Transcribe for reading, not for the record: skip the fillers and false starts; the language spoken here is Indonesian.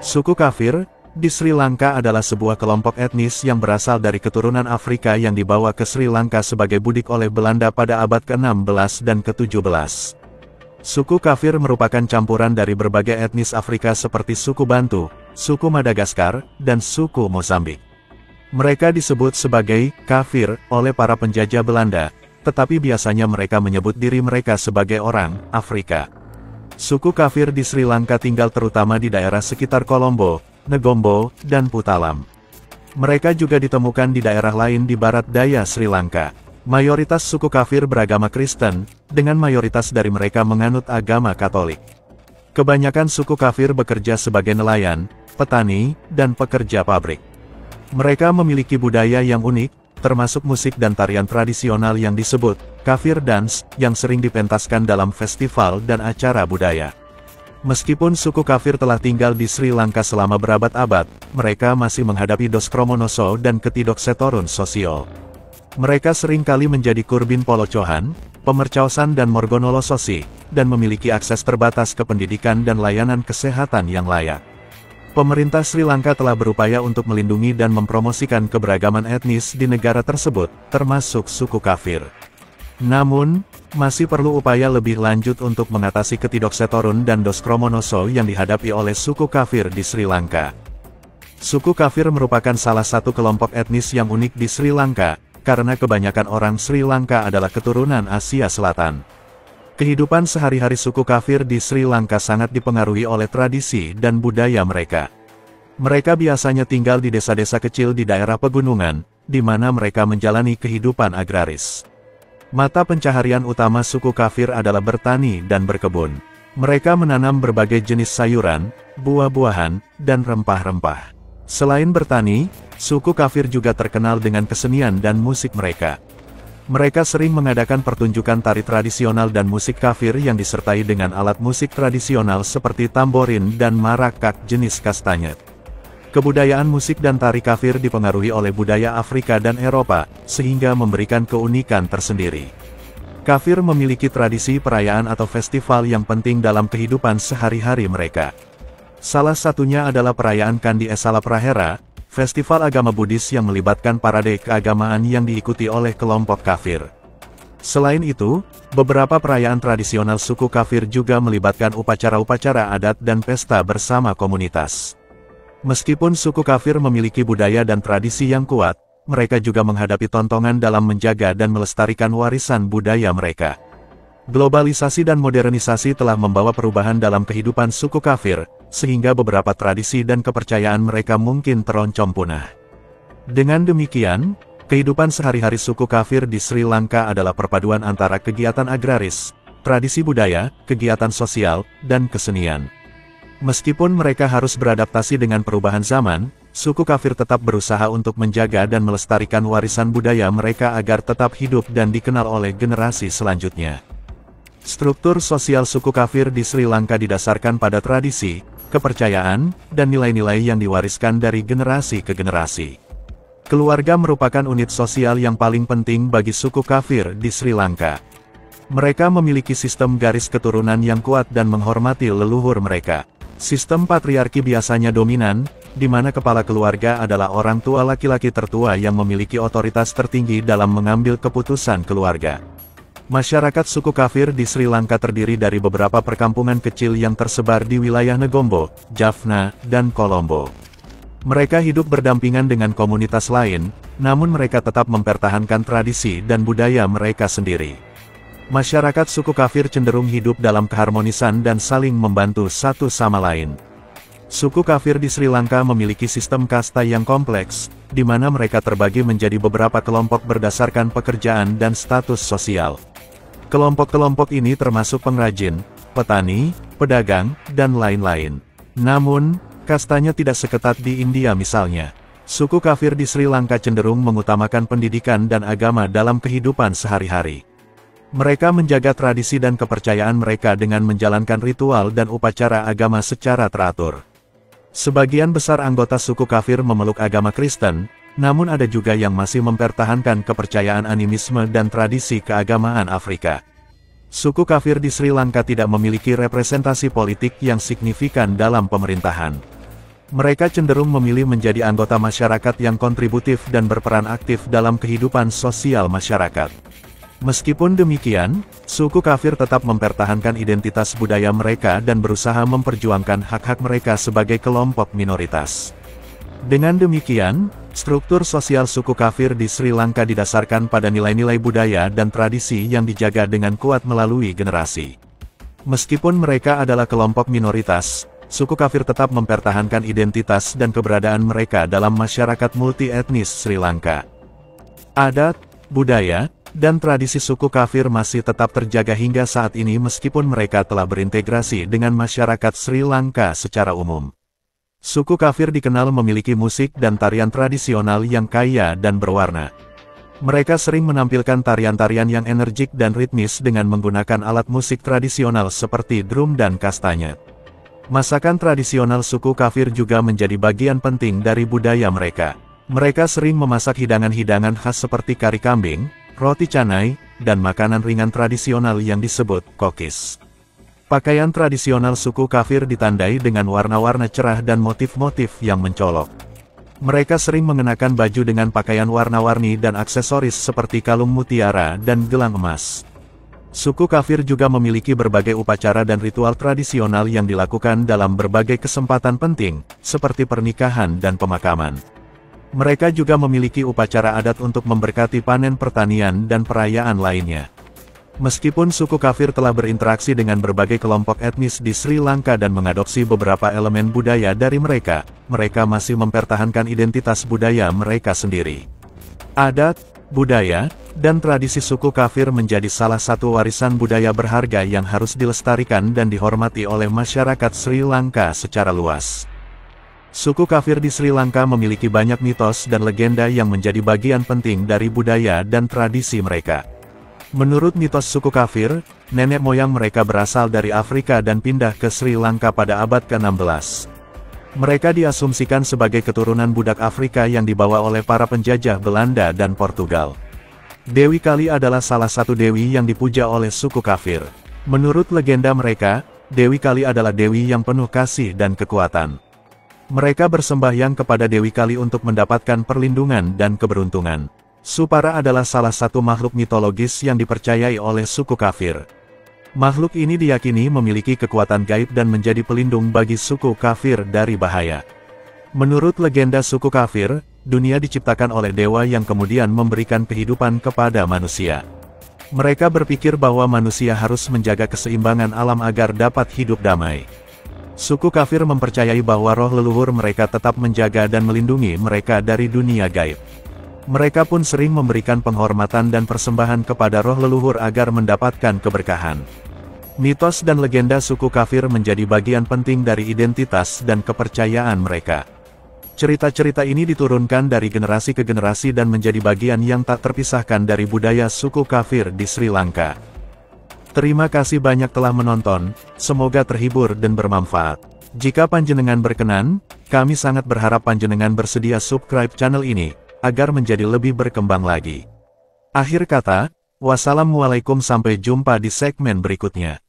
Suku kafir di Sri Lanka adalah sebuah kelompok etnis yang berasal dari keturunan Afrika yang dibawa ke Sri Lanka sebagai budik oleh Belanda pada abad ke-16 dan ke-17. Suku kafir merupakan campuran dari berbagai etnis Afrika seperti suku Bantu, suku Madagaskar, dan suku Mozambik. Mereka disebut sebagai kafir oleh para penjajah Belanda, tetapi biasanya mereka menyebut diri mereka sebagai orang Afrika. Suku kafir di Sri Lanka tinggal terutama di daerah sekitar Colombo, Negombo, dan Puttalam. Mereka juga ditemukan di daerah lain di barat daya Sri Lanka. Mayoritas suku kafir beragama Kristen, dengan mayoritas dari mereka menganut agama Katolik. Kebanyakan suku kafir bekerja sebagai nelayan, petani, dan pekerja pabrik. Mereka memiliki budaya yang unik, termasuk musik dan tarian tradisional yang disebut kafir dance, yang sering dipentaskan dalam festival dan acara budaya. Meskipun suku kafir telah tinggal di Sri Lanka selama berabad-abad, mereka masih menghadapi Doskromonoso dan Ketidoksetorun sosial. Mereka sering kali menjadi kurbin polocohan, pemercausan dan morgonolososi, dan memiliki akses terbatas ke pendidikan dan layanan kesehatan yang layak. Pemerintah Sri Lanka telah berupaya untuk melindungi dan mempromosikan keberagaman etnis di negara tersebut, termasuk suku kafir. Namun, masih perlu upaya lebih lanjut untuk mengatasi Ketidoksetorun dan Doskromonoso yang dihadapi oleh suku kafir di Sri Lanka. Suku kafir merupakan salah satu kelompok etnis yang unik di Sri Lanka, karena kebanyakan orang Sri Lanka adalah keturunan Asia Selatan. Kehidupan sehari-hari suku kafir di Sri Lanka sangat dipengaruhi oleh tradisi dan budaya mereka. Mereka biasanya tinggal di desa-desa kecil di daerah pegunungan, di mana mereka menjalani kehidupan agraris. Mata pencaharian utama suku kafir adalah bertani dan berkebun. Mereka menanam berbagai jenis sayuran, buah-buahan, dan rempah-rempah. Selain bertani, suku kafir juga terkenal dengan kesenian dan musik mereka. Mereka sering mengadakan pertunjukan tari tradisional dan musik kafir yang disertai dengan alat musik tradisional seperti tamborin dan marakak jenis kastanyet. Kebudayaan musik dan tari kafir dipengaruhi oleh budaya Afrika dan Eropa, sehingga memberikan keunikan tersendiri. Kafir memiliki tradisi perayaan atau festival yang penting dalam kehidupan sehari-hari mereka. Salah satunya adalah perayaan Kandi Esala Prahera, festival agama Buddhis yang melibatkan parade keagamaan yang diikuti oleh kelompok kafir. Selain itu, beberapa perayaan tradisional suku kafir juga melibatkan upacara-upacara adat dan pesta bersama komunitas. Meskipun suku kafir memiliki budaya dan tradisi yang kuat, mereka juga menghadapi tontongan dalam menjaga dan melestarikan warisan budaya mereka. Globalisasi dan modernisasi telah membawa perubahan dalam kehidupan suku kafir, sehingga beberapa tradisi dan kepercayaan mereka mungkin teroncom punah. Dengan demikian, kehidupan sehari-hari suku kafir di Sri Lanka adalah perpaduan antara kegiatan agraris, tradisi budaya, kegiatan sosial, dan kesenian. Meskipun mereka harus beradaptasi dengan perubahan zaman, suku kafir tetap berusaha untuk menjaga dan melestarikan warisan budaya mereka agar tetap hidup dan dikenal oleh generasi selanjutnya. Struktur sosial suku kafir di Sri Lanka didasarkan pada tradisi, kepercayaan, dan nilai-nilai yang diwariskan dari generasi ke generasi. Keluarga merupakan unit sosial yang paling penting bagi suku kafir di Sri Lanka. Mereka memiliki sistem garis keturunan yang kuat dan menghormati leluhur mereka. Sistem patriarki biasanya dominan, di mana kepala keluarga adalah orang tua laki-laki tertua yang memiliki otoritas tertinggi dalam mengambil keputusan keluarga. Masyarakat suku kafir di Sri Lanka terdiri dari beberapa perkampungan kecil yang tersebar di wilayah Negombo, Jaffna, dan Colombo. Mereka hidup berdampingan dengan komunitas lain, namun mereka tetap mempertahankan tradisi dan budaya mereka sendiri. Masyarakat suku kafir cenderung hidup dalam keharmonisan dan saling membantu satu sama lain. Suku kafir di Sri Lanka memiliki sistem kasta yang kompleks, di mana mereka terbagi menjadi beberapa kelompok berdasarkan pekerjaan dan status sosial. Kelompok-kelompok ini termasuk pengrajin, petani, pedagang, dan lain-lain. Namun, kastanya tidak seketat di India misalnya. Suku kafir di Sri Lanka cenderung mengutamakan pendidikan dan agama dalam kehidupan sehari-hari. Mereka menjaga tradisi dan kepercayaan mereka dengan menjalankan ritual dan upacara agama secara teratur. Sebagian besar anggota suku kafir memeluk agama Kristen, namun ada juga yang masih mempertahankan kepercayaan animisme dan tradisi keagamaan Afrika. Suku kafir di Sri Lanka tidak memiliki representasi politik yang signifikan dalam pemerintahan. Mereka cenderung memilih menjadi anggota masyarakat yang kontributif dan berperan aktif dalam kehidupan sosial masyarakat. Meskipun demikian, suku kafir tetap mempertahankan identitas budaya mereka dan berusaha memperjuangkan hak-hak mereka sebagai kelompok minoritas. Dengan demikian, struktur sosial suku kafir di Sri Lanka didasarkan pada nilai-nilai budaya dan tradisi yang dijaga dengan kuat melalui generasi. Meskipun mereka adalah kelompok minoritas, suku kafir tetap mempertahankan identitas dan keberadaan mereka dalam masyarakat multi-etnis Sri Lanka. Adat, budaya, dan tradisi suku kafir masih tetap terjaga hingga saat ini meskipun mereka telah berintegrasi dengan masyarakat Sri Lanka secara umum. Suku kafir dikenal memiliki musik dan tarian tradisional yang kaya dan berwarna. Mereka sering menampilkan tarian-tarian yang energik dan ritmis dengan menggunakan alat musik tradisional seperti drum dan kastanya. Masakan tradisional suku kafir juga menjadi bagian penting dari budaya mereka. Mereka sering memasak hidangan-hidangan khas seperti kari kambing, roti canai, dan makanan ringan tradisional yang disebut kokis. Pakaian tradisional suku kafir ditandai dengan warna-warna cerah dan motif-motif yang mencolok. Mereka sering mengenakan baju dengan pakaian warna-warni dan aksesoris seperti kalung mutiara dan gelang emas. Suku kafir juga memiliki berbagai upacara dan ritual tradisional yang dilakukan dalam berbagai kesempatan penting, seperti pernikahan dan pemakaman. Mereka juga memiliki upacara adat untuk memberkati panen pertanian dan perayaan lainnya. Meskipun suku kafir telah berinteraksi dengan berbagai kelompok etnis di Sri Lanka dan mengadopsi beberapa elemen budaya dari mereka, mereka masih mempertahankan identitas budaya mereka sendiri. Adat, budaya, dan tradisi suku kafir menjadi salah satu warisan budaya berharga yang harus dilestarikan dan dihormati oleh masyarakat Sri Lanka secara luas. Suku kafir di Sri Lanka memiliki banyak mitos dan legenda yang menjadi bagian penting dari budaya dan tradisi mereka. Menurut mitos suku kafir, nenek moyang mereka berasal dari Afrika dan pindah ke Sri Lanka pada abad ke-16. Mereka diasumsikan sebagai keturunan budak Afrika yang dibawa oleh para penjajah Belanda dan Portugal. Dewi Kali adalah salah satu dewi yang dipuja oleh suku kafir. Menurut legenda mereka, Dewi Kali adalah dewi yang penuh kasih dan kekuatan. Mereka bersembahyang kepada Dewi Kali untuk mendapatkan perlindungan dan keberuntungan. Supara adalah salah satu makhluk mitologis yang dipercayai oleh suku kafir. Makhluk ini diyakini memiliki kekuatan gaib dan menjadi pelindung bagi suku kafir dari bahaya. Menurut legenda suku kafir, dunia diciptakan oleh dewa yang kemudian memberikan kehidupan kepada manusia. Mereka berpikir bahwa manusia harus menjaga keseimbangan alam agar dapat hidup damai. Suku kafir mempercayai bahwa roh leluhur mereka tetap menjaga dan melindungi mereka dari dunia gaib. Mereka pun sering memberikan penghormatan dan persembahan kepada roh leluhur agar mendapatkan keberkahan. Mitos dan legenda suku kafir menjadi bagian penting dari identitas dan kepercayaan mereka. Cerita-cerita ini diturunkan dari generasi ke generasi dan menjadi bagian yang tak terpisahkan dari budaya suku kafir di Sri Lanka. Terima kasih banyak telah menonton, semoga terhibur dan bermanfaat. Jika panjenengan berkenan, kami sangat berharap panjenengan bersedia subscribe channel ini, agar menjadi lebih berkembang lagi. Akhir kata, wassalamualaikum, sampai jumpa di segmen berikutnya.